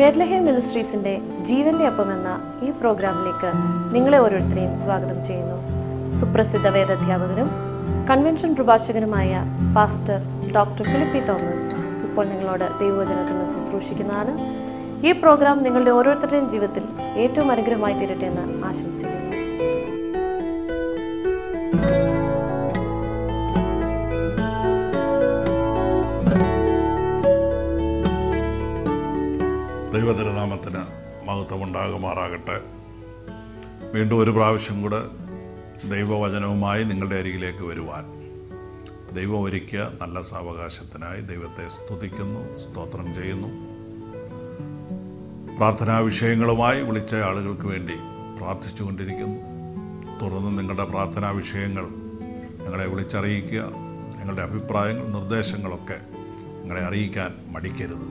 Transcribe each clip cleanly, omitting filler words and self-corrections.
ബേത്ലഹേം മിനിസ്ട്രീസിന്റെ ജീവന്റെ അപ്പം എന്ന ഈ പ്രോഗ്രാമിലേക്ക് നിങ്ങളെ ഓരോരുത്തരെയും സ്വാഗതം ചെയ്യുന്നു. സുപ്രസിദ്ധ വേദാധ്യാപകനും കൺവെൻഷൻ പ്രഭാഷകനുമായ പാസ്റ്റർ ഡോക്ടർ ഫിലിപ്പി തോമസ് ഇപ്പോൾ നിങ്ങളോട് ദൈവവചനത്തിൽ നിന്ന് ശുശ്രൂഷിക്കുന്നതാണ്. ഈ പ്രോഗ്രാം നിങ്ങളുടെ ഓരോരുത്തരുടെയും ജീവിതത്തിൽ ഏറ്റവും അനുഗ്രഹമായി തീരട്ടെ എന്ന് ആശംസിക്കുന്നു. ദൈവതിരുനാമത്തിന് മഹത്വമുണ്ടാകുമാറാകട്ടെ. വീണ്ടും ഒരു പ്രാവശ്യം കൂടെ ദൈവവചനവുമായി നിങ്ങളുടെ അരികിലേക്ക് വരുവാൻ ദൈവം ഒരുക്കിയ നല്ല സാവകാശത്തിനായി ദൈവത്തെ സ്തുതിക്കുന്നു, സ്തോത്രം ചെയ്യുന്നു. പ്രാർത്ഥനാ വിഷയങ്ങളുമായി വിളിച്ച ആളുകൾക്ക് വേണ്ടി പ്രാർത്ഥിച്ചുകൊണ്ടിരിക്കുന്നു. തുടർന്ന് നിങ്ങളുടെ പ്രാർത്ഥനാ വിഷയങ്ങൾ ഞങ്ങളെ വിളിച്ചറിയിക്കുക. നിങ്ങളുടെ അഭിപ്രായങ്ങൾ, നിർദ്ദേശങ്ങളൊക്കെ ഞങ്ങളെ അറിയിക്കാൻ മടിക്കരുത്.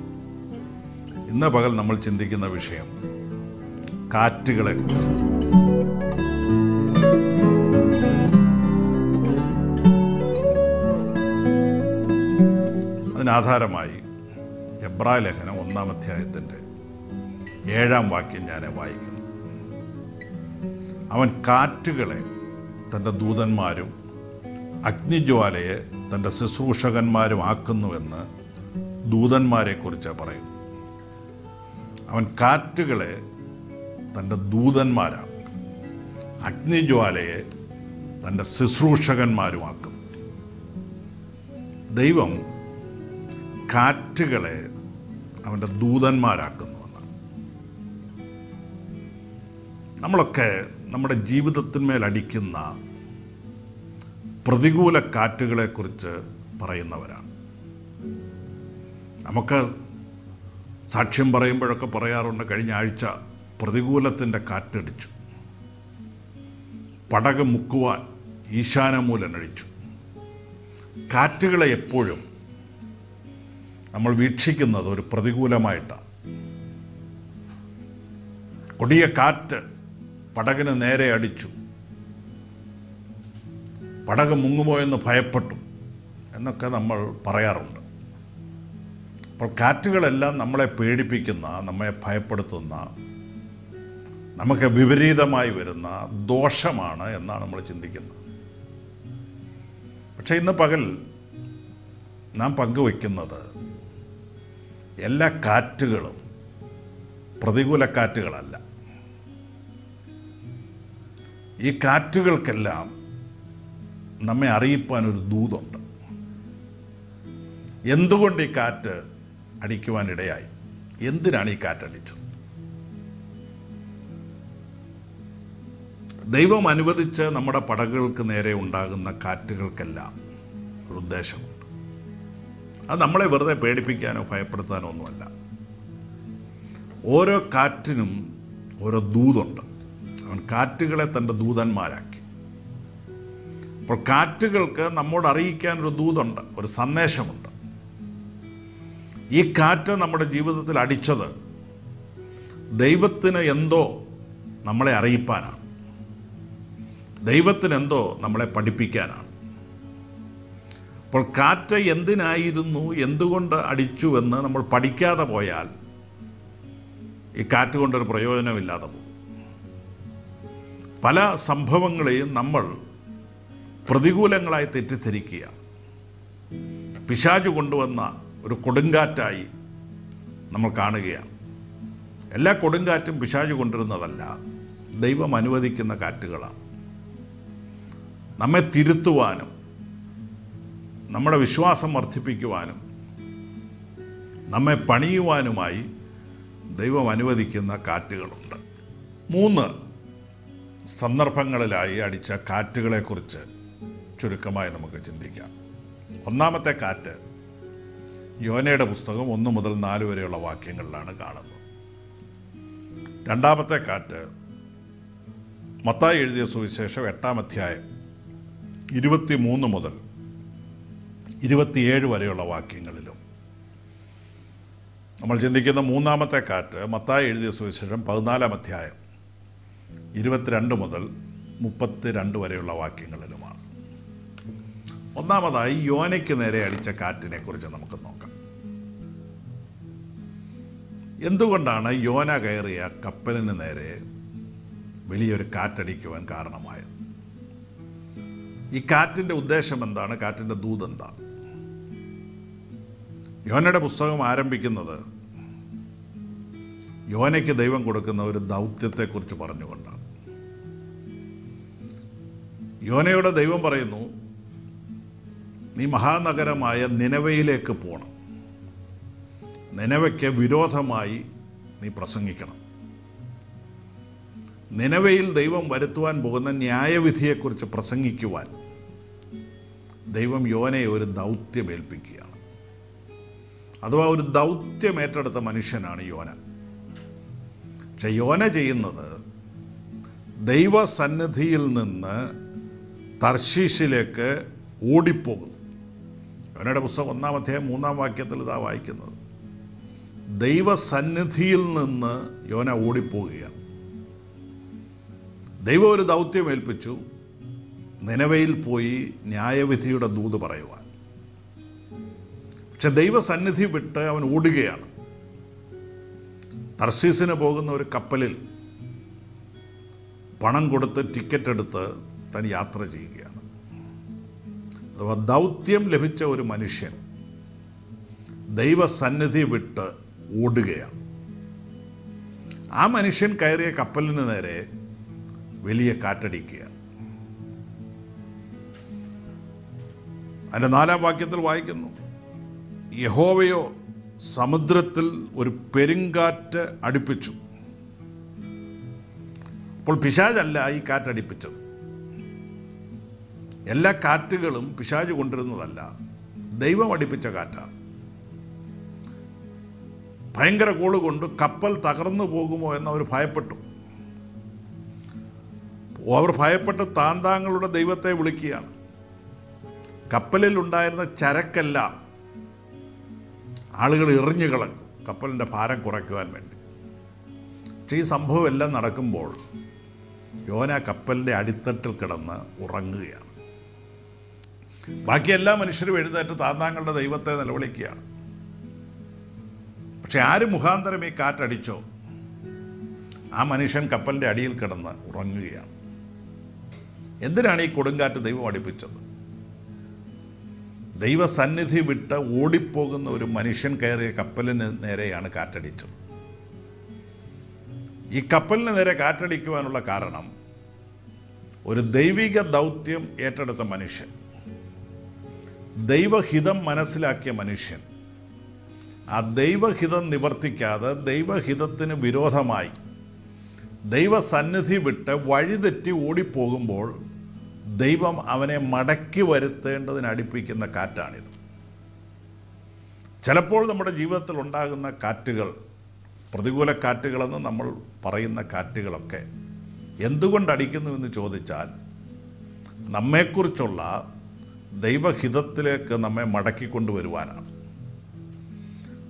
ഇന്ന് പകൽ നമ്മൾ ചിന്തിക്കുന്ന വിഷയം കാറ്റുകളെ കുറിച്ച്. അതിനാധാരമായി എബ്രായ ലേഖനം 1-ാം അധ്യായത്തിൻ്റെ 7-ാം വാക്യം ഞാൻ വായിക്കുന്നു. അവൻ കാറ്റുകളെ തൻ്റെ ദൂതന്മാരും അഗ്നിജ്വാലയെ തൻ്റെ ശുശ്രൂഷകന്മാരും ആക്കുന്നുവെന്ന് ദൂതന്മാരെക്കുറിച്ച് പറയും. അവൻ കാറ്റുകളെ തൻ്റെ ദൂതന്മാരാക്കും, അഗ്നിജ്വാലയെ തൻ്റെ ശുശ്രൂഷകന്മാരുമാക്കും. ദൈവം കാറ്റുകളെ അവൻ്റെ ദൂതന്മാരാക്കുന്നുവെന്നാണ്. നമ്മളൊക്കെ നമ്മുടെ ജീവിതത്തിന്മേൽ അടിക്കുന്ന പ്രതികൂല കാറ്റുകളെക്കുറിച്ച് പറയുന്നവരാണ്. നമുക്ക് സാക്ഷ്യം പറയുമ്പോഴൊക്കെ പറയാറുണ്ട്, കഴിഞ്ഞ ആഴ്ച പ്രതികൂലത്തിൻ്റെ കാറ്റടിച്ചു, പടക് മുക്കുവാൻ ഈശാനമൂലനടിച്ചു. കാറ്റുകളെ എപ്പോഴും നമ്മൾ വീക്ഷിക്കുന്നത് ഒരു പ്രതികൂലമായിട്ടാണ്. കൊടിയ കാറ്റ് പടകിന് നേരെ അടിച്ചു, പടക് മുങ്ങുമോ എന്ന് ഭയപ്പെട്ടു എന്നൊക്കെ നമ്മൾ പറയാറുണ്ട്. അപ്പോൾ കാറ്റുകളെല്ലാം നമ്മളെ പേടിപ്പിക്കുന്ന, നമ്മെ ഭയപ്പെടുത്തുന്ന, നമുക്ക് വിപരീതമായി വരുന്ന ദോഷമാണ് എന്നാണ് നമ്മൾ ചിന്തിക്കുന്നത്. പക്ഷേ ഇന്ന് പകൽ നാം പങ്കുവയ്ക്കുന്നത് എല്ലാ കാറ്റുകളും പ്രതികൂല കാറ്റുകളല്ല. ഈ കാറ്റുകൾക്കെല്ലാം നമ്മെ അറിയിപ്പാൻ ഒരു ദൂതുണ്ട്. എന്തുകൊണ്ട് ഈ കാറ്റ് അടിക്കുവാനിടയായി? എന്തിനാണ് ഈ കാറ്റടിച്ചത്? ദൈവം അനുവദിച്ച് നമ്മുടെ പടകുകൾക്ക് നേരെ ഉണ്ടാകുന്ന കാറ്റുകൾക്കെല്ലാം ഒരു ഉദ്ദേശമുണ്ട്. അത് നമ്മളെ വെറുതെ പേടിപ്പിക്കാനോ ഭയപ്പെടുത്താനോ ഒന്നുമല്ല. ഓരോ കാറ്റിനും ഓരോ ദൂതുണ്ട്. അവൻ കാറ്റുകളെ തൻ്റെ ദൂതന്മാരാക്കി. അപ്പോൾ കാറ്റുകൾക്ക് നമ്മോട് അറിയിക്കാൻ ഒരു ദൂതുണ്ട്, ഒരു സന്ദേശമുണ്ട്. ഈ കാറ്റ് നമ്മുടെ ജീവിതത്തിൽ അടിച്ചത് ദൈവത്തിന് എന്തോ നമ്മളെ അറിയിപ്പാനാണ്, ദൈവത്തിന് എന്തോ നമ്മളെ പഠിപ്പിക്കാനാണ്. അപ്പോൾ കാറ്റ് എന്തിനായിരുന്നു, എന്തുകൊണ്ട് അടിച്ചു എന്ന് നമ്മൾ പഠിക്കാതെ പോയാൽ ഈ കാറ്റ് കൊണ്ടൊരു പ്രയോജനമില്ലാതെ പോകും. പല സംഭവങ്ങളെയും നമ്മൾ പ്രതികൂലങ്ങളായി തെറ്റിദ്ധരിക്കുക, പിശാച് കൊണ്ടുവന്ന ഒരു കൊടുങ്കാറ്റായി നമ്മൾ കാണുകയാണ്. എല്ലാ കൊടുങ്കാറ്റും പിശാച് കൊണ്ടുവരുന്നതല്ല, ദൈവം അനുവദിക്കുന്ന കാറ്റുകളാണ്. നമ്മെ തിരുത്തുവാനും നമ്മുടെ വിശ്വാസം വർദ്ധിപ്പിക്കുവാനും നമ്മെ പണിയുവാനുമായി ദൈവം അനുവദിക്കുന്ന കാറ്റുകളുണ്ട്. 3 സന്ദർഭങ്ങളിലായി അടിച്ച കാറ്റുകളെക്കുറിച്ച് ചുരുക്കമായി നമുക്ക് ചിന്തിക്കാം. 1-ാമത്തെ കാറ്റ് യോനയുടെ പുസ്തകം 1 മുതൽ 4 വരെയുള്ള വാക്യങ്ങളിലാണ് കാണുന്നത്. 2-ാമത്തെ കാറ്റ് മത്തായി എഴുതിയ സുവിശേഷം 8-ാം അധ്യായം 23 മുതൽ 27 വരെയുള്ള വാക്യങ്ങളിലും. നമ്മൾ ചിന്തിക്കുന്ന 3-ാമത്തെ കാറ്റ് മത്തായി എഴുതിയ സുവിശേഷം 14-ാം അധ്യായം 22 മുതൽ 32 വരെയുള്ള വാക്യങ്ങളിലുമാണ്. ഒന്നാമതായി യോനയ്ക്ക് നേരെ അടിച്ച കാറ്റിനെ കുറിച്ച് നമുക്ക് നോക്കാം. എന്തുകൊണ്ടാണ് യോന കയറിയ കപ്പലിന് നേരെ വലിയൊരു കാറ്റടിക്കുവാൻ കാരണമായത്? ഈ കാറ്റിൻ്റെ ഉദ്ദേശം എന്താണ്? കാറ്റിൻ്റെ ദൂത് എന്താണ്? യോനയുടെ പുസ്തകം ആരംഭിക്കുന്നത് യോനയ്ക്ക് ദൈവം കൊടുക്കുന്ന ഒരു ദൗത്യത്തെക്കുറിച്ച് പറഞ്ഞുകൊണ്ടാണ്. യോനയോട് ദൈവം പറയുന്നു, നീ മഹാനഗരമായ നിനവയിലേക്ക് പോകണം. നിനവയ്ക്ക് വിരോധമായി നീ പ്രസംഗിക്കണം. നിനവയിൽ ദൈവം വരുത്തുവാൻ പോകുന്ന ന്യായവിധിയെക്കുറിച്ച് പ്രസംഗിക്കുവാൻ ദൈവം യോനയെ ഒരു ദൗത്യം ഏൽപ്പിക്കുകയാണ്. അഥവാ ഒരു ദൗത്യം ഏറ്റെടുത്ത മനുഷ്യനാണ് യോന. പക്ഷെ യോന ചെയ്യുന്നത് ദൈവസന്നിധിയിൽ നിന്ന് തർശീശിലേക്ക് ഓടിപ്പോകുന്നു. യോനയുടെ പുസ്തകം 1-ാം അധ്യായം 3-ാം വാക്യത്തിൽ ഇതാ വായിക്കുന്നത്. ദൈവസന്നിധിയിൽ നിന്ന് യോന ഓടിപ്പോവുകയാണ്. ദൈവം ഒരു ദൗത്യം ഏൽപ്പിച്ചു, നിനവയിൽ പോയി ന്യായവിധിയുടെ ദൂത് പറയുവാൻ. പക്ഷെ ദൈവസന്നിധി വിട്ട് അവൻ ഓടുകയാണ്. തർശീസിന് പോകുന്ന ഒരു കപ്പലിൽ പണം കൊടുത്ത് ടിക്കറ്റ് എടുത്ത് താൻ യാത്ര ചെയ്യുകയാണ്. അഥവാ ദൗത്യം ലഭിച്ച ഒരു മനുഷ്യൻ ദൈവസന്നിധി വിട്ട് ഓടുകയാണ്. ആ മനുഷ്യൻ കയറിയ കപ്പലിന് നേരെ വലിയ കാറ്റടിക്കുകയാണ്. അതിൻ്റെ 4-ാം വാക്യത്തിൽ വായിക്കുന്നു, യഹോവയോ സമുദ്രത്തിൽ ഒരു പെരുങ്കാറ്റ് അടുപ്പിച്ചു. അപ്പോൾ പിശാചല്ല ഈ കാറ്റടിപ്പിച്ചത്. എല്ലാ കാറ്റുകളും പിശാച് കൊണ്ടിരുന്നതല്ല, ദൈവം അടുപ്പിച്ച കാറ്റാണ്. ഭയങ്കര കോള് കൊണ്ട് കപ്പൽ തകർന്നു പോകുമോ എന്നവർ ഭയപ്പെട്ടു. അവർ ഭയപ്പെട്ട് താന്താങ്ങളുടെ ദൈവത്തെ വിളിക്കുകയാണ്. കപ്പലിൽ ഉണ്ടായിരുന്ന ചരക്കെല്ലാം ആളുകൾ എറിഞ്ഞു കളഞ്ഞു, കപ്പലിൻ്റെ ഭാരം കുറയ്ക്കുവാൻ വേണ്ടി. പക്ഷേ ഈ സംഭവം എല്ലാം നടക്കുമ്പോൾ യോന കപ്പലിൻ്റെ അടിത്തട്ടിൽ കിടന്ന് ഉറങ്ങുകയാണ്. ബാക്കി എല്ലാ മനുഷ്യരും എഴുന്നേറ്റ് താന്താങ്ങളുടെ ദൈവത്തെ നിലവിളിക്കുകയാണ്. പക്ഷെ ആര് മുഖാന്തരം ഈ കാറ്റടിച്ചോ ആ മനുഷ്യൻ കപ്പലിൻ്റെ അടിയിൽ കിടന്ന് ഉറങ്ങുകയാണ്. എന്തിനാണ് ഈ കൊടുങ്കാറ്റ് ദൈവം അടുപ്പിച്ചത്? ദൈവസന്നിധി വിട്ട് ഓടിപ്പോകുന്ന ഒരു മനുഷ്യൻ കയറിയ കപ്പലിന് നേരെയാണ് കാറ്റടിച്ചത്. ഈ കപ്പലിന് നേരെ കാറ്റടിക്കുവാനുള്ള കാരണം ഒരു ദൈവിക ദൗത്യം ഏറ്റെടുത്ത മനുഷ്യൻ, ദൈവഹിതം മനസ്സിലാക്കിയ മനുഷ്യൻ, ആ ദൈവഹിതം നിവർത്തിക്കാതെ ദൈവഹിതത്തിന് വിരോധമായി ദൈവസന്നിധി വിട്ട് വഴിതെറ്റി ഓടിപ്പോകുമ്പോൾ ദൈവം അവനെ മടക്കി വരുത്തേണ്ടതിന് അടുപ്പിക്കുന്ന കാറ്റാണിത്. ചിലപ്പോൾ നമ്മുടെ ജീവിതത്തിൽ ഉണ്ടാകുന്ന കാറ്റുകൾ, പ്രതികൂല കാറ്റുകളെന്ന് നമ്മൾ പറയുന്ന കാറ്റുകളൊക്കെ എന്തുകൊണ്ടടിക്കുന്നു എന്ന് ചോദിച്ചാൽ നമ്മെക്കുറിച്ചുള്ള ദൈവഹിതത്തിലേക്ക് നമ്മെ മടക്കിക്കൊണ്ടുവരുവാനാണ്.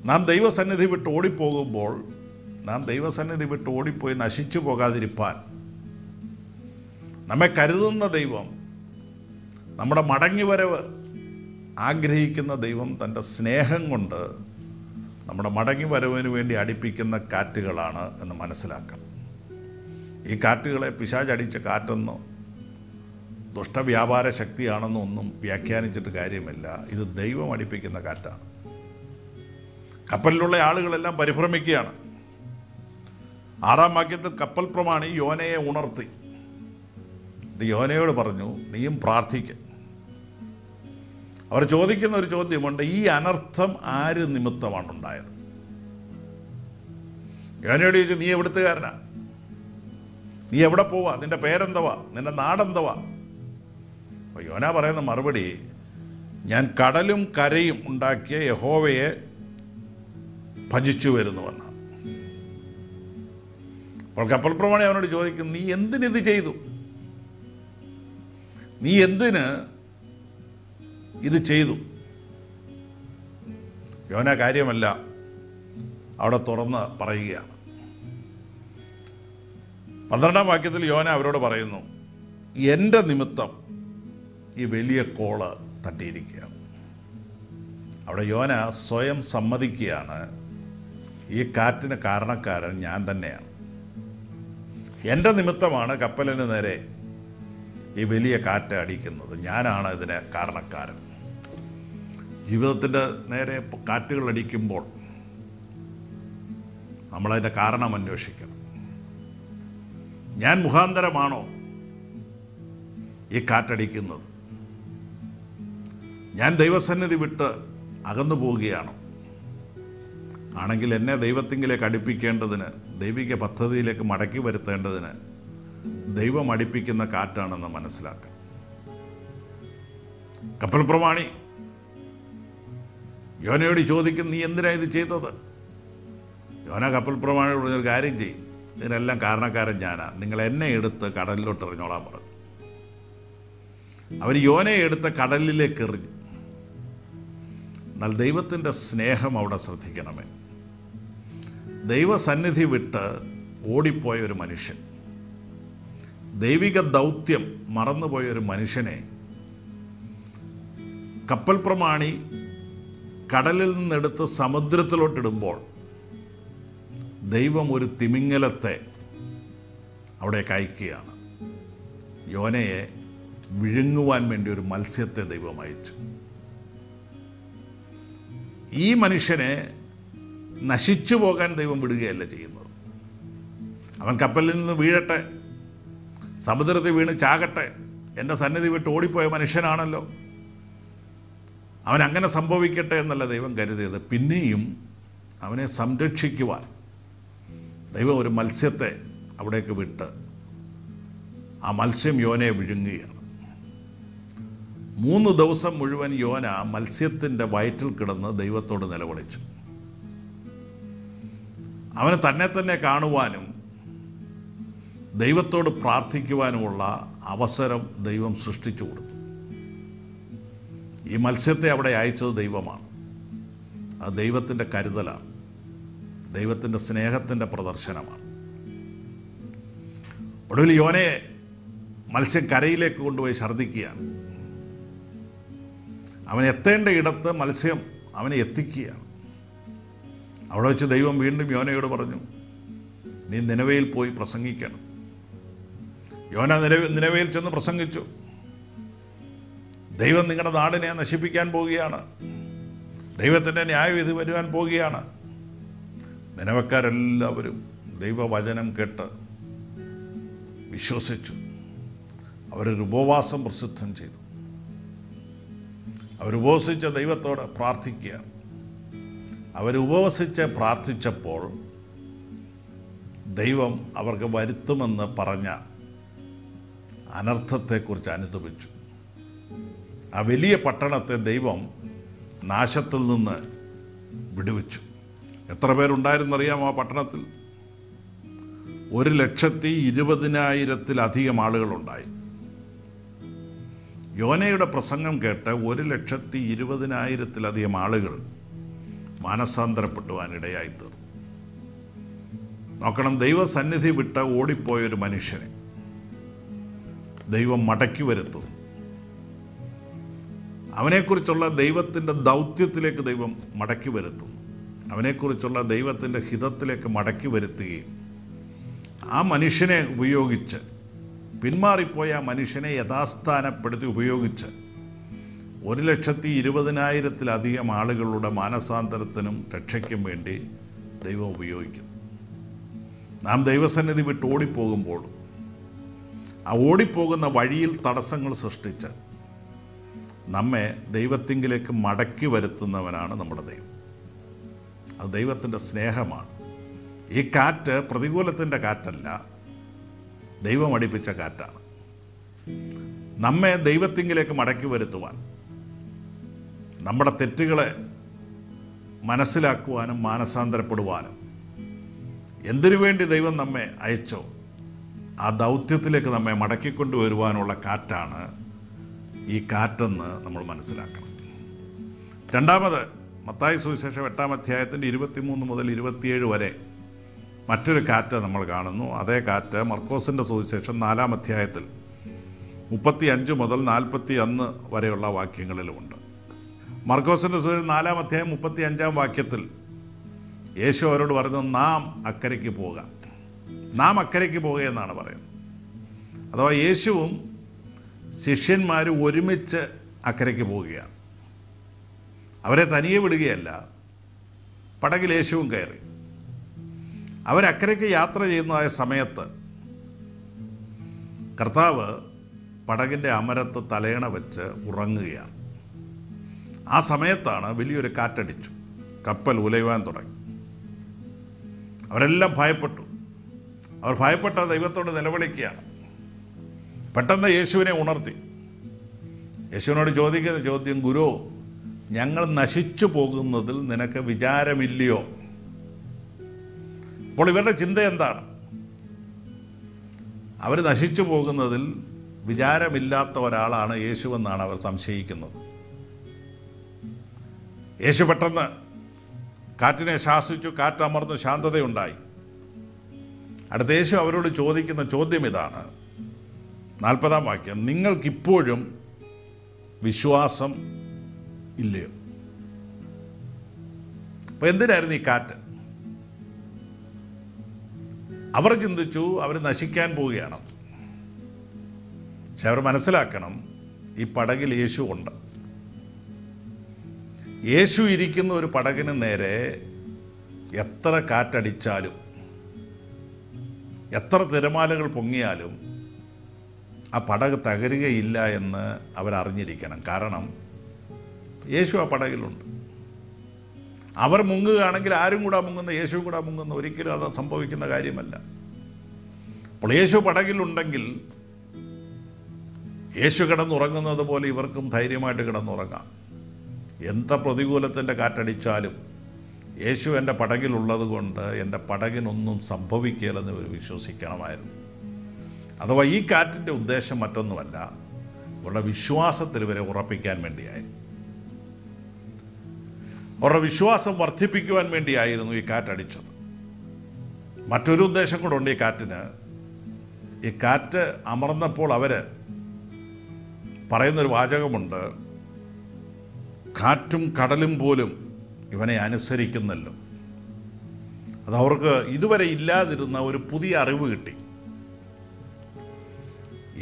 നാം ദൈവസന്നിധി വിട്ട് ഓടിപ്പോകുമ്പോൾ, നാം ദൈവസന്നിധി വിട്ട് ഓടിപ്പോയി നശിച്ചു പോകാതിരിപ്പാൻ നമ്മെ കരുതുന്ന ദൈവം, നമ്മുടെ മടങ്ങിവരവ് ആഗ്രഹിക്കുന്ന ദൈവം തൻ്റെ സ്നേഹം കൊണ്ട് നമ്മുടെ മടങ്ങിവരവിന് വേണ്ടി അടിപ്പിക്കുന്ന കാറ്റുകളാണ് എന്ന് മനസ്സിലാക്കണം. ഈ കാറ്റുകളെ പിശാചടിച്ച കാറ്റെന്നോ ദുഷ്ടവ്യാപാര ശക്തിയാണെന്നോ ഒന്നും വ്യാഖ്യാനിച്ചിട്ട് കാര്യമില്ല. ഇത് ദൈവം അടിപ്പിക്കുന്ന കാറ്റാണ്. കപ്പലിലുള്ള ആളുകളെല്ലാം പരിഭ്രമിക്കുകയാണ്. 6-ാം വാക്യത്തിൽ കപ്പൽ പ്രമാണി യോനയെ ഉണർത്തി. യോനയോട് പറഞ്ഞു, നീയും പ്രാർത്ഥിക്കുക. അവർ ചോദിക്കുന്ന ഒരു ചോദ്യമുണ്ട്, ഈ അനർത്ഥം ആര് നിമിത്തമാണ് ഉണ്ടായത്? യോനയോട് ചോദിച്ചു, നീ എവിടുത്തുകാരനാ? നീ എവിടെ പോവാ? നിന്റെ പേരെന്തവാ? നിന്റെ നാടെന്തവാ? അപ്പോൾ യോന പറയുന്ന മറുപടി, ഞാൻ കടലും കരയും ഉണ്ടാക്കിയ യഹോവയെ ഭജിച്ചു വരുന്നുവെന്ന്. അപ്പോൾ കപ്പൽ പ്രമാണി അവനോട് ചോദിക്കും, നീ എന്തിനിത് ചെയ്തു? നീ എന്തിന് ഇത് ചെയ്തു? യോന കാര്യമല്ല അവിടെ തുറന്ന് പറയുകയാണ്. 12-ാം വാക്യത്തിൽ യോന അവരോട് പറയുന്നു, എൻ്റെ നിമിത്തം ഈ വലിയ കോള് തട്ടിയിരിക്കുകയാണ്. അവിടെ യോന സ്വയം സമ്മതിക്കുകയാണ്, ഈ കാറ്റിന് കാരണക്കാരൻ ഞാൻ തന്നെയാണ്. എൻ്റെ നിമിത്തമാണ് കപ്പലിന് നേരെ ഈ വലിയ കാറ്റ് അടിക്കുന്നത്. ഞാനാണ് ഇതിന് കാരണക്കാരൻ. ജീവിതത്തിൻ്റെ നേരെ കാറ്റുകൾ അടിക്കുമ്പോൾ നമ്മളതിൻ്റെ കാരണം അന്വേഷിക്കണം. ഞാൻ മുഖാന്തരമാണോ ഈ കാറ്റടിക്കുന്നത്? ഞാൻ ദൈവസന്നിധി വിട്ട് അകന്നു പോവുകയാണോ? ആണെങ്കിൽ എന്നെ ദൈവത്തിങ്കിലേക്ക് അടുപ്പിക്കേണ്ടതിന്, ദൈവിക പദ്ധതിയിലേക്ക് മടക്കി വരുത്തേണ്ടതിന് ദൈവം അടുപ്പിക്കുന്ന കാറ്റാണെന്ന് മനസ്സിലാക്കാം. കപ്പൽ പ്രമാണി യോനയോട് ചോദിക്കും, നീ എന്തിനാണ് ഇത് ചെയ്തത്? യോന കപ്പൽ പ്രമാണിയോട് പറഞ്ഞൊരു കാര്യം ചെയ്യും, ഇതിനെല്ലാം കാരണക്കാരൻ ഞാനാ, നിങ്ങൾ എന്നെ എടുത്ത് കടലിലോട്ട് എറിഞ്ഞോളാൻ പറഞ്ഞു. അവർ യോനയെ എടുത്ത് കടലിലേക്ക് എറിഞ്ഞു. എന്നാൽ ദൈവത്തിൻ്റെ സ്നേഹം അവിടെ ശ്രദ്ധിക്കണമേ. ദൈവസന്നിധി വിട്ട് ഓടിപ്പോയ ഒരു മനുഷ്യൻ, ദൈവിക ദൗത്യം മറന്നുപോയ ഒരു മനുഷ്യനെ കപ്പൽ പ്രമാണി കടലിൽ നിന്നെടുത്ത് സമുദ്രത്തിലോട്ടിടുമ്പോൾ ദൈവം ഒരു തിമിംഗലത്തെ അവിടേക്ക് അയക്കുകയാണ്. യോനയെ വിഴുങ്ങുവാൻ വേണ്ടി ഒരു മത്സ്യത്തെ ദൈവം അയച്ചു. ഈ മനുഷ്യനെ നശിച്ചു പോകാൻ ദൈവം വിടുകയല്ല ചെയ്യുന്നത്. അവൻ കപ്പലിൽ നിന്ന് വീഴട്ടെ, സമുദ്രത്തിൽ വീണ് ചാകട്ടെ, എൻ്റെ സന്നിധി വിട്ട് ഓടിപ്പോയ മനുഷ്യനാണല്ലോ, അവൻ അങ്ങനെ സംഭവിക്കട്ടെ എന്നല്ല ദൈവം കരുതിയത്. പിന്നെയും അവനെ സംരക്ഷിക്കുവാൻ ദൈവം ഒരു മത്സ്യത്തെ അവിടേക്ക് വിട്ട് ആ മത്സ്യം യോനയെ വിഴുങ്ങുകയാണ്. 3 ദിവസം മുഴുവൻ യോന മത്സ്യത്തിൻ്റെ വയറ്റിൽ കിടന്ന് ദൈവത്തോട് നിലവിളിച്ചു. അവന് തന്നെ കാണുവാനും ദൈവത്തോട് പ്രാർത്ഥിക്കുവാനുമുള്ള അവസരം ദൈവം സൃഷ്ടിച്ചു കൊടുത്തു. ഈ മത്സ്യത്തെ അവിടെ അയച്ചത് ദൈവമാണ്. അത് ദൈവത്തിൻ്റെ കരുതലാണ്, ദൈവത്തിൻ്റെ സ്നേഹത്തിൻ്റെ പ്രദർശനമാണ്. ഒടുവിൽ യോനയെ മത്സ്യം കരയിലേക്ക് കൊണ്ടുപോയി ഛർദ്ദിക്കുകയാണ്. അവൻ എത്തേണ്ട ഇടത്ത് മത്സ്യം അവനെ എത്തിക്കുകയാണ്. അവിടെ വെച്ച് ദൈവം വീണ്ടും യോനയോട് പറഞ്ഞു, നീ നിനവയിൽ പോയി പ്രസംഗിക്കണം. യോന നിനവയിൽ ചെന്ന് പ്രസംഗിച്ചു. ദൈവം നിങ്ങളുടെ നാടിനെ നശിപ്പിക്കാൻ പോവുകയാണ്, ദൈവത്തിൻ്റെ ന്യായവിധി വരുവാൻ പോവുകയാണ്. നിനവക്കാരെല്ലാവരും ദൈവവചനം കേട്ട് വിശ്വസിച്ചു. അവരൊരു ഉപവാസം പ്രസിദ്ധം ചെയ്തു. അവരുപവസിച്ച ദൈവത്തോട് പ്രാർത്ഥിക്കുക. അവരുപവസിച്ച് പ്രാർത്ഥിച്ചപ്പോൾ ദൈവം അവർക്ക് വരുത്തുമെന്ന് പറഞ്ഞ അനർത്ഥത്തെക്കുറിച്ച് അനുതപിച്ചു. ആ വലിയ പട്ടണത്തെ ദൈവം നാശത്തിൽ നിന്ന് വിടുവിച്ചു. എത്ര പേരുണ്ടായിരുന്നറിയാമോ ആ പട്ടണത്തിൽ? 1,20,000-ത്തിലധികം ആളുകളുണ്ടായി. യോനയുടെ പ്രസംഗം കേട്ട് 1,20,000-ത്തിലധികം ആളുകൾ മാനസാന്തരപ്പെടുവാനിടയായിത്തീർന്നു. നോക്കണം, ദൈവസന്നിധി വിട്ട് ഓടിപ്പോയൊരു മനുഷ്യനെ ദൈവം മടക്കി വരുത്തുന്നു. അവനെക്കുറിച്ചുള്ള ദൈവത്തിൻ്റെ ദൗത്യത്തിലേക്ക് ദൈവം മടക്കി വരുത്തുന്നു. അവനെക്കുറിച്ചുള്ള ദൈവത്തിൻ്റെ ഹിതത്തിലേക്ക് മടക്കി വരുത്തുകയും ആ മനുഷ്യനെ ഉപയോഗിച്ച്, പിന്മാറിപ്പോയ ആ മനുഷ്യനെ യഥാസ്ഥാനപ്പെടുത്തി ഉപയോഗിച്ച് 1,20,000-ത്തിലധികം ആളുകളുടെ മാനസാന്തരത്തിനും രക്ഷയ്ക്കും വേണ്ടി ദൈവം ഉപയോഗിക്കുന്നു. നാം ദൈവസന്നിധി വിട്ട് ഓടിപ്പോകുമ്പോൾ ആ ഓടിപ്പോകുന്ന വഴിയിൽ തടസ്സങ്ങൾ സൃഷ്ടിച്ച് നമ്മെ ദൈവത്തിങ്കിലേക്ക് മടക്കി വരുത്തുന്നവനാണ് നമ്മുടെ ദൈവം. അത് ദൈവത്തിൻ്റെ സ്നേഹമാണ്. ഈ കാറ്റ് പ്രതികൂലത്തിൻ്റെ കാറ്റല്ല, ദൈവം അടിപ്പിച്ച കാറ്റാണ്. നമ്മെ ദൈവത്തിങ്കിലേക്ക് മടക്കി വരുത്തുവാൻ, നമ്മുടെ തെറ്റുകളെ മനസ്സിലാക്കുവാനും മാനസാന്തരപ്പെടുവാനും എന്തിനു വേണ്ടി ദൈവം നമ്മെ അയച്ചോ ആ ദൗത്യത്തിലേക്ക് നമ്മെ മടക്കിക്കൊണ്ടുവരുവാനുള്ള കാറ്റാണ് ഈ കാറ്റെന്ന് നമ്മൾ മനസ്സിലാക്കണം. രണ്ടാമത്, മത്തായി സുവിശേഷം 8-ാം അധ്യായത്തിൻ്റെ 23 മുതൽ 27 വരെ മറ്റൊരു കാറ്റ് നമ്മൾ കാണുന്നു. അതേ കാറ്റ് മർക്കോസിൻ്റെ സുവിശേഷം 4-ാം അധ്യായത്തിൽ 35 മുതൽ 41 വരെയുള്ള വാക്യങ്ങളിലുമുണ്ട്. മർക്കോസിൻ്റെ സുവിശേഷം 4-ാം അധ്യായം 35-ാം വാക്യത്തിൽ യേശു അവരോട് പറയുന്നത് നാം അക്കരയ്ക്ക് പോകാം, നാം അക്കരയ്ക്ക് പോകുക എന്നാണ് പറയുന്നത്. അഥവാ യേശുവും ശിഷ്യന്മാരും ഒരുമിച്ച് അക്കരയ്ക്ക് പോവുകയാണ്. അവരെ തനിയെ വിടുകയല്ല, പടകിൽ യേശുവും കയറി. അവരക്കരയ്ക്ക് യാത്ര ചെയ്യുന്നതായ സമയത്ത് കർത്താവ് പടകിൻ്റെ അമരത്ത് തലയണ വെച്ച് ഉറങ്ങുകയാണ്. ആ സമയത്താണ് വലിയൊരു കാറ്റടിച്ചു, കപ്പൽ ഉലയുവാൻ തുടങ്ങി. അവരെല്ലാം ഭയപ്പെട്ടു. അവർ ഭയപ്പെട്ട ദൈവത്തോട് നിലവിളിക്കുകയാണ്. പെട്ടെന്ന് യേശുവിനെ ഉണർത്തി. യേശുവിനോട് ചോദിക്കുന്ന ചോദ്യം, ഗുരു, ഞങ്ങൾ നശിച്ചു പോകുന്നതിൽ നിനക്ക് വിചാരമില്ലയോ? അപ്പോൾ ഇവരുടെ ചിന്ത എന്താണ്? അവർ നശിച്ചു പോകുന്നതിൽ വിചാരമില്ലാത്ത ഒരാളാണ് യേശുവെന്നാണ് അവർ സംശയിക്കുന്നത്. യേശു പെട്ടെന്ന് കാറ്റിനെ ശാസിച്ചു, കാറ്റമർന്നു, ശാന്തതയുണ്ടായി. അടുത്ത യേശു അവരോട് ചോദിക്കുന്ന ചോദ്യം ഇതാണ്, 40-ാം വാക്യം, നിങ്ങൾക്കിപ്പോഴും വിശ്വാസം ഇല്ലയോ? അപ്പോൾ എന്തിനായിരുന്നു ഈ കാറ്റ്? അവർ ചിന്തിച്ചു അവർ നശിക്കാൻ പോവുകയാണ്. പക്ഷെ അവർ മനസ്സിലാക്കണം, ഈ പടകിൽ യേശു ഉണ്ട്. യേശു ഇരിക്കുന്ന ഒരു പടകിന് നേരെ എത്ര കാറ്റടിച്ചാലും എത്ര തിരമാലകൾ പൊങ്ങിയാലും ആ പടക് തകരുകയില്ല എന്ന് അവരറിഞ്ഞിരിക്കണം. കാരണം യേശു ആ പടകിലുണ്ട്. അവർ മുങ്ങുകയാണെങ്കിൽ ആരും കൂടെ മുങ്ങുന്ന, യേശു കൂടെ മുങ്ങുന്ന, ഒരിക്കലും അത് സംഭവിക്കുന്ന കാര്യമല്ല. അപ്പോൾ യേശു പടകിലുണ്ടെങ്കിൽ യേശു കിടന്നുറങ്ങുന്നത് പോലെ ഇവർക്കും ധൈര്യമായിട്ട് കിടന്നുറങ്ങാം. എന്ത പ്രതികൂലത്തിൻ്റെ കാറ്റടിച്ചാലും യേശു എൻ്റെ പടകിലുള്ളത് കൊണ്ട് എൻ്റെ പടകിനൊന്നും സംഭവിക്കില്ലെന്ന് ഇവർ വിശ്വസിക്കണമായിരുന്നു. അഥവാ ഈ കാറ്റിൻ്റെ ഉദ്ദേശം മറ്റൊന്നുമല്ല, ഇവരുടെ വിശ്വാസത്തിൽ ഇവരെ ഉറപ്പിക്കാൻ വേണ്ടിയായി, അവരുടെ വിശ്വാസം വർദ്ധിപ്പിക്കുവാൻ വേണ്ടിയായിരുന്നു ഈ കാറ്റടിച്ചത്. മറ്റൊരു ഉദ്ദേശം കൂടെ ഉണ്ട് ഈ കാറ്റിന്. ഈ കാറ്റ് അമർന്നപ്പോൾ അവർ പറയുന്നൊരു വാചകമുണ്ട്, കാറ്റും കടലും പോലും ഇവനെ അനുസരിക്കുന്നല്ലോ. അത് അവർക്ക് ഇതുവരെ ഇല്ലാതിരുന്ന ഒരു പുതിയ അറിവ് കിട്ടി.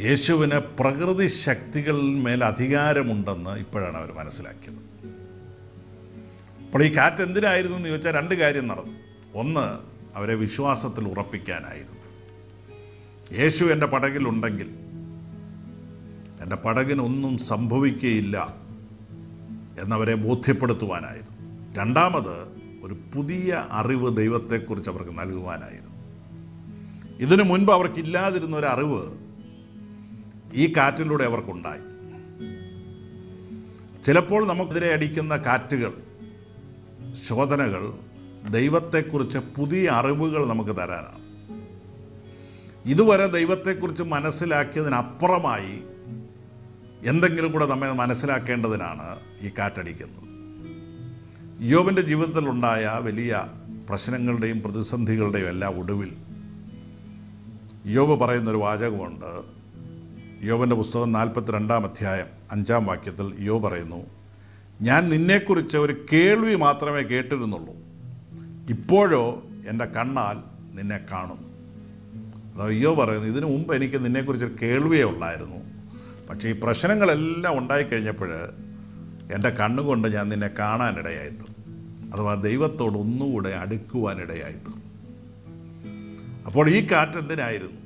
യേശുവിന് പ്രകൃതി ശക്തികളിന്മേൽ അധികാരമുണ്ടെന്ന് ഇപ്പോഴാണ് അവർ മനസ്സിലാക്കിയത്. അപ്പോൾ ഈ കാറ്റ് എന്തിനായിരുന്നു എന്ന് ചോദിച്ചാൽ 2 കാര്യം നടന്നു. ഒന്ന്, അവരെ വിശ്വാസത്തിൽ ഉറപ്പിക്കാനായിരുന്നു. യേശു എൻ്റെ പടകിലുണ്ടെങ്കിൽ എൻ്റെ പടകിനൊന്നും സംഭവിക്കുകയില്ല എന്നവരെ ബോധ്യപ്പെടുത്തുവാനായിരുന്നു. രണ്ടാമത്, ഒരു പുതിയ അറിവ് ദൈവത്തെക്കുറിച്ച് അവർക്ക് നൽകുവാനായിരുന്നു. ഇതിനു മുൻപ് അവർക്കില്ലാതിരുന്ന ഒരു അറിവ് ഈ കാറ്റിലൂടെ അവർക്കുണ്ടായി. ചിലപ്പോൾ നമുക്കെതിരെ അടിക്കുന്ന കാറ്റുകൾ, ശോധനകൾ ദൈവത്തെക്കുറിച്ച് പുതിയ അറിവുകൾ നമുക്ക് തരാനാണ്. ഇതുവരെ ദൈവത്തെക്കുറിച്ച് മനസ്സിലാക്കിയതിനപ്പുറമായി എന്തെങ്കിലും കൂടെ നമ്മെ മനസ്സിലാക്കേണ്ടതിനാണ് ഈ കാറ്റടിക്കുന്നത്. യോബിൻ്റെ ജീവിതത്തിലുണ്ടായ വലിയ പ്രശ്നങ്ങളുടെയും പ്രതിസന്ധികളുടെയും എല്ലാം ഒടുവിൽ യോബ് പറയുന്നൊരു വാചകമുണ്ട്. യോബിൻ്റെ പുസ്തകം 42-ാം അധ്യായം 5-ാം വാക്യത്തിൽ യോബ് പറയുന്നു, ഞാൻ നിന്നെക്കുറിച്ച് ഒരു കേൾവി മാത്രമേ കേട്ടിരുന്നുള്ളൂ, ഇപ്പോഴോ എൻ്റെ കണ്ണാൽ നിന്നെ കാണും. അതായത് യോബ് പറയുന്നു, ഇതിനു മുമ്പ് എനിക്ക് നിന്നെക്കുറിച്ചൊരു കേൾവിയേ ഉള്ളായിരുന്നു, പക്ഷേ ഈ പ്രശ്നങ്ങളെല്ലാം ഉണ്ടായിക്കഴിഞ്ഞപ്പോൾ എൻ്റെ കണ്ണുകൊണ്ട് ഞാൻ നിന്നെ കാണാനിടയായിത്തീർന്നു. അഥവാ ദൈവത്തോട് ഒന്നുകൂടെ അടുക്കുവാനിടയായിത്തീർന്നു. അപ്പോൾ ഈ കാറ്റ് എന്തിനായിരുന്നു?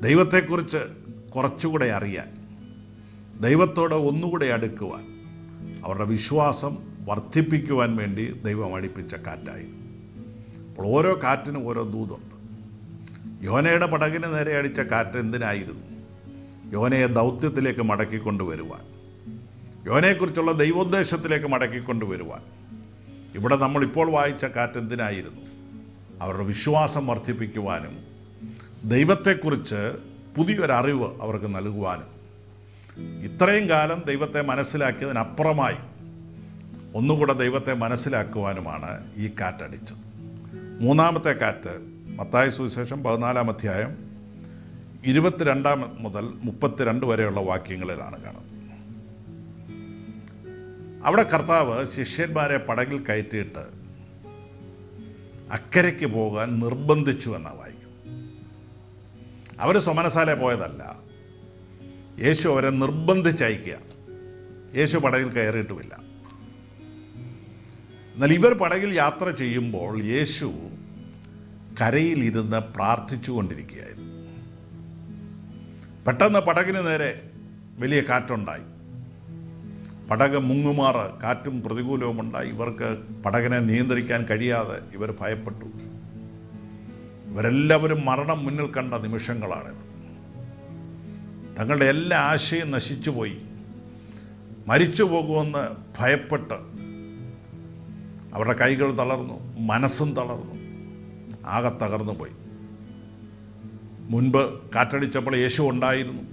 ദൈവത്തെക്കുറിച്ച് കുറച്ചുകൂടെ അറിയാൻ, ദൈവത്തോട് ഒന്നുകൂടെ അടുക്കുവാൻ, അവരുടെ വിശ്വാസം വർദ്ധിപ്പിക്കുവാൻ വേണ്ടി ദൈവം അടിപ്പിച്ച കാറ്റായിരുന്നു. അപ്പോൾ ഓരോ കാറ്റിനും ഓരോ ദൂതുണ്ട്. യോനയുടെ പടകിന് നേരെ അടിച്ച കാറ്റ് എന്തിനായിരുന്നു? യോനയെ ദൗത്യത്തിലേക്ക് മടക്കിക്കൊണ്ടുവരുവാൻ, യോനയെക്കുറിച്ചുള്ള ദൈവോദ്ദേശത്തിലേക്ക് മടക്കിക്കൊണ്ടുവരുവാൻ. ഇവിടെ നമ്മളിപ്പോൾ വായിച്ച കാറ്റ് എന്തിനായിരുന്നു? അവരുടെ വിശ്വാസം വർദ്ധിപ്പിക്കുവാനും ദൈവത്തെക്കുറിച്ച് പുതിയൊരറിവ് അവർക്ക് നൽകുവാനും. ഇത്രയും കാലം ദൈവത്തെ മനസ്സിലാക്കിയതിനപ്പുറമായി ഒന്നുകൂടെ ദൈവത്തെ മനസ്സിലാക്കുവാനുമാണ് ഈ കാറ്റടിച്ചത്. മൂന്നാമത്തെ കാറ്റ് മത്തായി സുവിശേഷം 14-ാം അധ്യായം 22 മുതൽ 32 വരെയുള്ള വാക്യങ്ങളിലാണ് കാണുന്നത്. അവിടെ കർത്താവ് ശിഷ്യന്മാരെ പടകിൽ കയറ്റിയിട്ട് അക്കരയ്ക്ക് പോകാൻ നിർബന്ധിച്ചു എന്നാണ് വായിക്കുന്നത്. അവർ സ്വമനസാലെ പോയതല്ല, യേശു അവരെ നിർബന്ധിച്ചയക്കുക. യേശു പടകിൽ കയറിയിട്ടുമില്ല. എന്നാൽ ഇവർ പടകിൽ യാത്ര ചെയ്യുമ്പോൾ യേശു കരയിലിരുന്ന് പ്രാർത്ഥിച്ചു കൊണ്ടിരിക്കുകയായിരുന്നു. പെട്ടെന്ന് പടകിന് നേരെ വലിയ കാറ്റുണ്ടായി. പടക് മുങ്ങുമാറ് കാറ്റും പ്രതികൂലവും ഉണ്ടായി. ഇവർക്ക് പടകിനെ നിയന്ത്രിക്കാൻ കഴിയാതെ ഇവർ ഭയപ്പെട്ടു. ഇവരെല്ലാവരും മരണം മുന്നിൽ കണ്ട നിമിഷങ്ങളാണിത്. തങ്ങളുടെ എല്ലാ ആശയും നശിച്ചുപോയി. മരിച്ചു പോകുമെന്ന് ഭയപ്പെട്ട് അവരുടെ കൈകൾ തളർന്നു, മനസ്സും തളർന്നു, ആകെ തകർന്നു പോയി. മുൻപ് കാറ്റടിച്ചപ്പോൾ യേശു ഉണ്ടായിരുന്നു,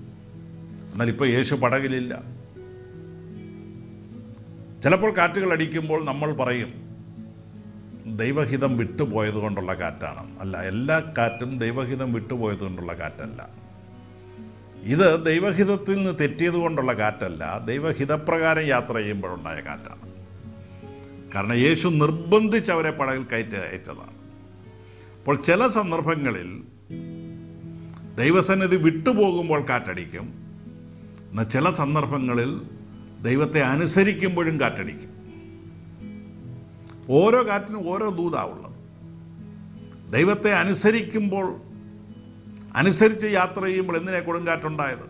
എന്നാൽ ഇപ്പോൾ യേശു പടകിലില്ല. ചിലപ്പോൾ കാറ്റുകൾ അടിക്കുമ്പോൾ നമ്മൾ പറയും ദൈവഹിതം വിട്ടുപോയത് കൊണ്ടുള്ള കാറ്റാണ്. അല്ല, എല്ലാ കാറ്റും ദൈവഹിതം വിട്ടുപോയത് കൊണ്ടുള്ള കാറ്റല്ല. ഇത് ദൈവഹിതത്തിൽ നിന്ന് തെറ്റിയത് കൊണ്ടുള്ള കാറ്റല്ല, ദൈവഹിതപ്രകാരം യാത്ര ചെയ്യുമ്പോഴുണ്ടായ കാറ്റാണ്. കാരണം യേശു നിർബന്ധിച്ച് അവരെ പടകിൽ കയറ്റി അയച്ചതാണ്. അപ്പോൾ ചില സന്ദർഭങ്ങളിൽ ദൈവസന്നിധി വിട്ടുപോകുമ്പോൾ കാറ്റടിക്കും, എന്നാൽ ചില സന്ദർഭങ്ങളിൽ ദൈവത്തെ അനുസരിക്കുമ്പോഴും കാറ്റടിക്കും. ഓരോ കാറ്റിനും ഓരോ ദൂതാവുള്ളത്. ദൈവത്തെ അനുസരിക്കുമ്പോൾ, അനുസരിച്ച് യാത്ര ചെയ്യുമ്പോൾ എന്തിനാ കൊടുങ്കാറ്റുണ്ടായത്?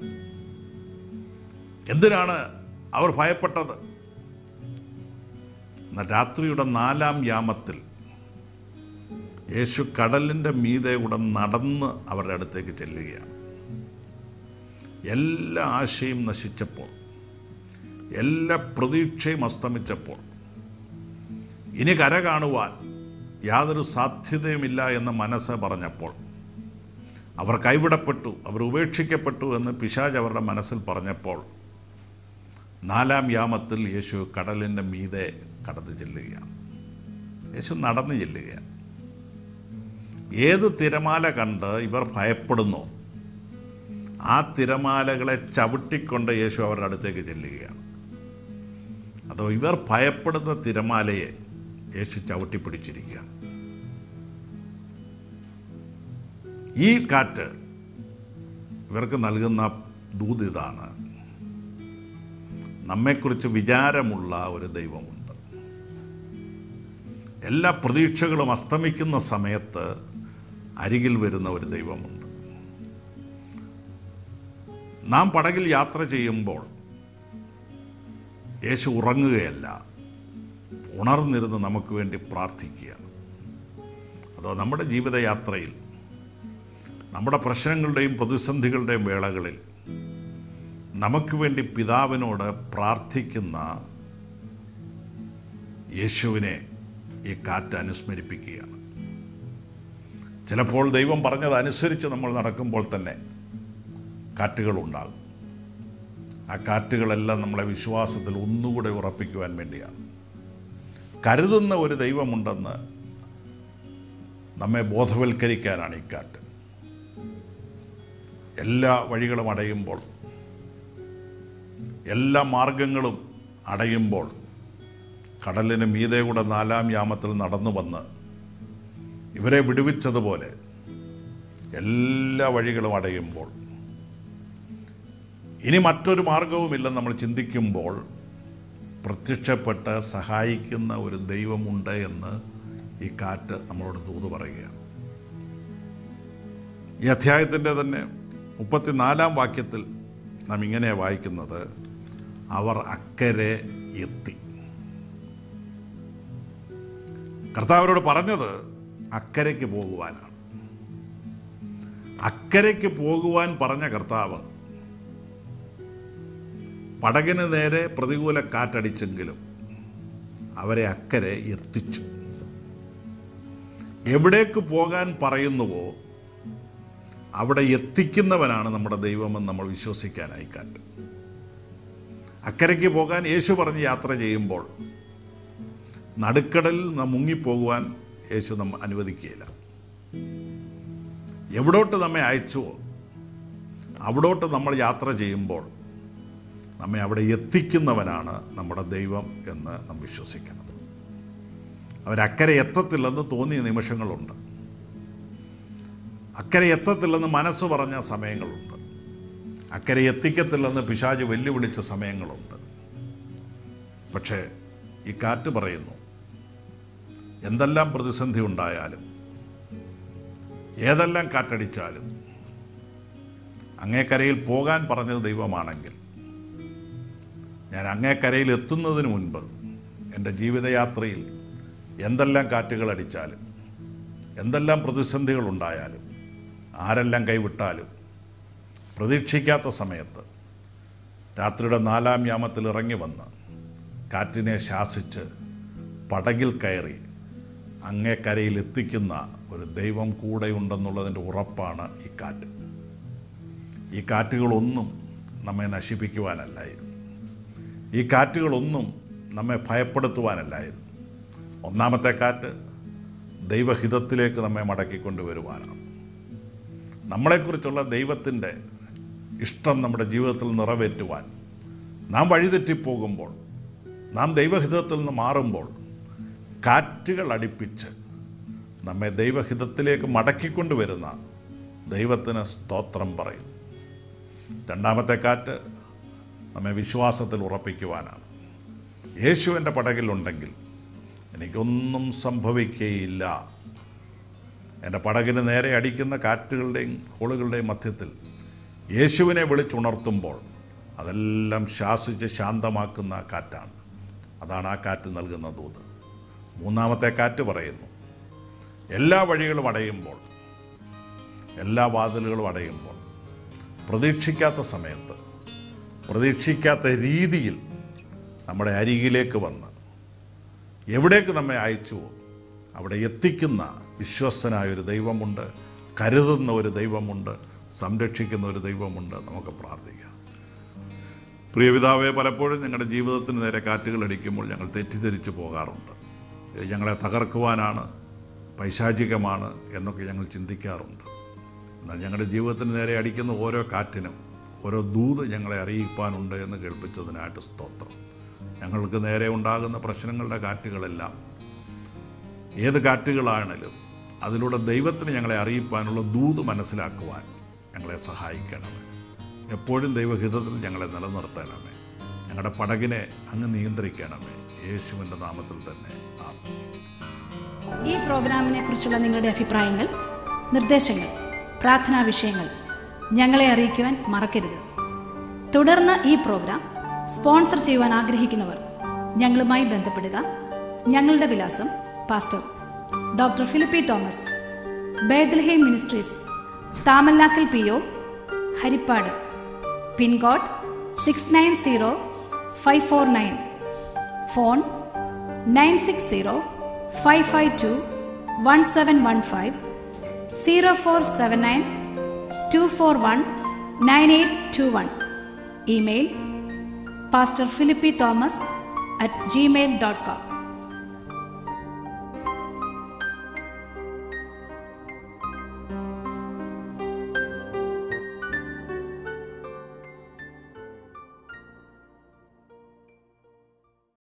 എന്തിനാണ് അവർ ഭയപ്പെട്ടത്? എന്നാൽ രാത്രിയുടെ 4-ാം യാമത്തിൽ യേശു കടലിൻ്റെ മീതെ കൂടെ നടന്ന് അവരുടെ അടുത്തേക്ക് ചെല്ലുകയാണ്. എല്ലാ ആശയും നശിച്ചപ്പോൾ, എല്ലാ പ്രതീക്ഷയും അസ്തമിച്ചപ്പോൾ, ഇനി കര കാണുവാൻ യാതൊരു സാധ്യതയുമില്ല എന്ന് മനസ്സ് പറഞ്ഞപ്പോൾ, അവർ കൈവിടപ്പെട്ടു, അവർ ഉപേക്ഷിക്കപ്പെട്ടു എന്ന് പിശാച് അവരുടെ മനസ്സിൽ പറഞ്ഞപ്പോൾ 4-ാം യാമത്തിൽ യേശു കടലിൻ്റെ മീതെ കടന്നു ചെല്ലുകയാണ്. യേശു നടന്നു ചെല്ലുകയാണ്. ഏത് തിരമാല കണ്ട് ഇവർ ഭയപ്പെടുന്നു, ആ തിരമാലകളെ ചവിട്ടിക്കൊണ്ട് യേശു അവരുടെ അടുത്തേക്ക് ചെല്ലുകയാണ്. അതോ ഇവർ ഭയപ്പെടുന്ന തിരമാലയെ യേശു ചവിട്ടിപ്പിടിച്ചിരിക്കുകയാണ്. ഈ കാറ്റ് ഇവർക്ക് നൽകുന്ന ദൂത് ഇതാണ്: നമ്മെക്കുറിച്ച് വിചാരമുള്ള ഒരു ദൈവമുണ്ട്. എല്ലാ പ്രതീക്ഷകളും അസ്തമിക്കുന്ന സമയത്ത് അരികിൽ വരുന്ന ഒരു ദൈവമുണ്ട്. നാം പടകിൽ യാത്ര ചെയ്യുമ്പോൾ യേശു ഉറങ്ങുകയല്ല, ഉണർന്നിരുന്ന് നമുക്ക് വേണ്ടി പ്രാർത്ഥിക്കുകയാണ്. അതോ നമ്മുടെ ജീവിതയാത്രയിൽ, നമ്മുടെ പ്രശ്നങ്ങളുടെയും പ്രതിസന്ധികളുടെയും വേളകളിൽ നമുക്ക് വേണ്ടി പിതാവിനോട് പ്രാർത്ഥിക്കുന്ന യേശുവിനെ ഈ കാറ്റ് അനുസ്മരിപ്പിക്കുകയാണ്. ചിലപ്പോൾ ദൈവം പറഞ്ഞതനുസരിച്ച് നമ്മൾ നടക്കുമ്പോൾ തന്നെ കാറ്റുകളുണ്ടാകും. ആ കാറ്റുകളെല്ലാം നമ്മളെ വിശ്വാസത്തിൽ ഒന്നുകൂടെ ഉറപ്പിക്കുവാൻ വേണ്ടിയാണ്. കരുതുന്ന ഒരു ദൈവമുണ്ടെന്ന് നമ്മെ ബോധവൽക്കരിക്കാനാണ് ഈ കാറ്റ്. എല്ലാ വഴികളും അടയുമ്പോൾ, എല്ലാ മാർഗങ്ങളും അടയുമ്പോൾ, കടലിന് മീതെ കൂടെ 4-ാം യാമത്തിൽ നടന്നു വന്ന് ഇവരെ വിടുവിച്ചതുപോലെ എല്ലാ വഴികളും അടയുമ്പോൾ, ഇനി മറ്റൊരു മാർഗവുമില്ലെന്ന് നമ്മൾ ചിന്തിക്കുമ്പോൾ പ്രത്യക്ഷപ്പെട്ട് സഹായിക്കുന്ന ഒരു ദൈവമുണ്ട് എന്ന് ഈ കാറ്റ് നമ്മളോട് ദൂത് പറയുകയാണ്. ഈ അധ്യായത്തിൻ്റെ തന്നെ 34-ാം വാക്യത്തിൽ നാം ഇങ്ങനെയാണ് വായിക്കുന്നത്: അവർ അക്കരെ എത്തി. കർത്താവരോട് പറഞ്ഞത് അക്കരയ്ക്ക് പോകുവാനാണ്. അക്കരയ്ക്ക് പോകുവാൻ പറഞ്ഞ കർത്താവ് പടകിന് നേരെ പ്രതികൂല കാറ്റടിച്ചെങ്കിലും അവരെ അക്കരെ എത്തിച്ചു. എവിടേക്ക് പോകാൻ പറയുന്നുവോ അവിടെ എത്തിക്കുന്നവനാണ് നമ്മുടെ ദൈവമെന്ന് നമ്മൾ വിശ്വസിക്കാനായി കാറ്റ്. അക്കരയ്ക്ക് പോകാൻ യേശു പറഞ്ഞ് യാത്ര ചെയ്യുമ്പോൾ നടുക്കടലിൽ നാം മുങ്ങിപ്പോകുവാൻ യേശു നമ്മെ അനുവദിക്കുകയില്ല. എവിടോട്ട് നമ്മെ അയച്ചുവോ അവിടോട്ട് നമ്മൾ യാത്ര ചെയ്യുമ്പോൾ നമ്മെ അവിടെ എത്തിക്കുന്നവനാണ് നമ്മുടെ ദൈവം എന്ന് നാം വിശ്വസിക്കണം. അവരക്കരെ എത്തത്തില്ലെന്ന് തോന്നിയ നിമിഷങ്ങളുണ്ട്. അക്കരെ എത്തത്തില്ലെന്ന് മനസ്സ് പറഞ്ഞ സമയങ്ങളുണ്ട്. അക്കരെ എത്തിക്കത്തില്ലെന്ന് പിശാച് വെല്ലുവിളിച്ച സമയങ്ങളുണ്ട്. പക്ഷേ ഈ കാറ്റ് പറയുന്നു, എന്തെല്ലാം പ്രതിസന്ധി ഉണ്ടായാലും, ഏതെല്ലാം കാറ്റടിച്ചാലും, അങ്ങേക്കരയിൽ പോകാൻ പറഞ്ഞത് ദൈവമാണെങ്കിൽ, ഞാൻ അങ്ങേക്കരയിൽ എത്തുന്നതിന് മുൻപ് എൻ്റെ ജീവിതയാത്രയിൽ എന്തെല്ലാം കാറ്റുകൾ അടിച്ചാലും, എന്തെല്ലാം പ്രതിസന്ധികളുണ്ടായാലും, ആരെല്ലാം കൈവിട്ടാലും, പ്രതീക്ഷിക്കാത്ത സമയത്ത് രാത്രിയുടെ 4-ാം യാമത്തിൽ ഇറങ്ങി വന്ന് കാറ്റിനെ ശാസിച്ച് പടകിൽ കയറി അങ്ങേക്കരയിൽ എത്തിക്കുന്ന ഒരു ദൈവം കൂടെയുണ്ടെന്നുള്ളതിൻ്റെ ഉറപ്പാണ് ഈ കാറ്റ്. ഈ കാറ്റുകളൊന്നും നമ്മെ നശിപ്പിക്കുവാനല്ലായിരുന്നു. ഈ കാറ്റുകളൊന്നും നമ്മെ ഭയപ്പെടുത്തുവാനല്ലായിരുന്നു. ഒന്നാമത്തെ കാറ്റ് ദൈവഹിതത്തിലേക്ക് നമ്മെ മടക്കിക്കൊണ്ടുവരുവാനാണ്. നമ്മളെക്കുറിച്ചുള്ള ദൈവത്തിൻ്റെ ഇഷ്ടം നമ്മുടെ ജീവിതത്തിൽ നിറവേറ്റുവാൻ നാം വഴിതെറ്റിപ്പോകുമ്പോൾ, നാം ദൈവഹിതത്തിൽ നിന്ന് മാറുമ്പോൾ കാറ്റുകൾ അടിപ്പിച്ച് നമ്മെ ദൈവഹിതത്തിലേക്ക് മടക്കിക്കൊണ്ടുവരുന്ന ദൈവത്തിന് സ്തോത്രം പറയുന്നു. രണ്ടാമത്തെ കാറ്റ് നമ്മെ വിശ്വാസത്തിൽ ഉറപ്പിക്കുവാനാണ്. യേശു എൻ്റെ പടകിലുണ്ടെങ്കിൽ എനിക്കൊന്നും സംഭവിക്കുകയില്ല. എൻ്റെ പടകിന് നേരെ അടിക്കുന്ന കാറ്റുകളുടെയും കോളുകളുടെയും മധ്യത്തിൽ യേശുവിനെ വിളിച്ചുണർത്തുമ്പോൾ അതെല്ലാം ശാസിച്ച് ശാന്തമാക്കുന്ന കാറ്റാണ്. അതാണ് ആ കാറ്റ് നൽകുന്ന ദൂത്. മൂന്നാമത്തെ കാറ്റ് പറയുന്നു, എല്ലാ വഴികളും അടയുമ്പോൾ, എല്ലാ വാതിലുകളും അടയുമ്പോൾ, പ്രതീക്ഷിക്കാത്ത സമയത്ത്, പ്രതീക്ഷിക്കാത്ത രീതിയിൽ നമ്മുടെ അരികിലേക്ക് വന്ന് എവിടേക്ക് നമ്മെ അയച്ചുവോ അവിടെ എത്തിക്കുന്ന വിശ്വസ്തനായൊരു ദൈവമുണ്ട്, കരുതുന്ന ഒരു ദൈവമുണ്ട്, സംരക്ഷിക്കുന്ന ഒരു ദൈവമുണ്ട്. നമുക്ക് പ്രാർത്ഥിക്കാം. പ്രിയ പിതാവേ, പലപ്പോഴും ഞങ്ങളുടെ ജീവിതത്തിന് നേരെ കാറ്റുകൾ അടിക്കുമ്പോൾ ഞങ്ങൾ തെറ്റിദ്ധരിച്ചു പോകാറുണ്ട്. ഇത് ഞങ്ങളെ തകർക്കുവാനാണ്, പൈശാചികമാണ് എന്നൊക്കെ ഞങ്ങൾ ചിന്തിക്കാറുണ്ട്. എന്നാൽ ഞങ്ങളുടെ ജീവിതത്തിന് നേരെ അടിക്കുന്ന ഓരോ കാറ്റിനും ഓരോ ദൂത് ഞങ്ങളെ അറിയിപ്പാനുണ്ട് എന്ന് കേൾപ്പിച്ചതിനായിട്ട് സ്തോത്രം. ഞങ്ങൾക്ക് നേരെ ഉണ്ടാകുന്ന പ്രശ്നങ്ങളുടെ കാറ്റുകളെല്ലാം, ഏത് കാറ്റുകളാണെങ്കിലും അതിലൂടെ ദൈവത്തിന് ഞങ്ങളെ അറിയിപ്പാനുള്ള ദൂത് മനസ്സിലാക്കുവാൻ ഞങ്ങളെ സഹായിക്കണമേ. എപ്പോഴും ദൈവഹിതത്തിൽ ഞങ്ങളെ നിലനിർത്തണമേ. ഞങ്ങളുടെ പടകിനെ അങ്ങ് നിയന്ത്രിക്കണമേ. യേശുവിൻ്റെ നാമത്തിൽ തന്നെ ആമേൻ. ഈ പ്രോഗ്രാമിനെ കുറിച്ചുള്ള നിങ്ങളുടെ അഭിപ്രായങ്ങൾ, നിർദ്ദേശങ്ങൾ, പ്രാർത്ഥനാ വിഷയങ്ങൾ ഞങ്ങളെ അറിയിക്കുവാൻ മറക്കരുത്. തുടർന്ന് ഈ പ്രോഗ്രാം സ്പോൺസർ ചെയ്യുവാൻ ആഗ്രഹിക്കുന്നവർ ഞങ്ങളുമായി ബന്ധപ്പെടുക. ഞങ്ങളുടെ വിലാസം: pastor doctor Philippi Thomas, Bethlehem Ministries, Thamallakkal PO, Haripad. Pincode 690549. Phone 9605521715, 0479241981. Email pastorphilippithomas@gmail.com.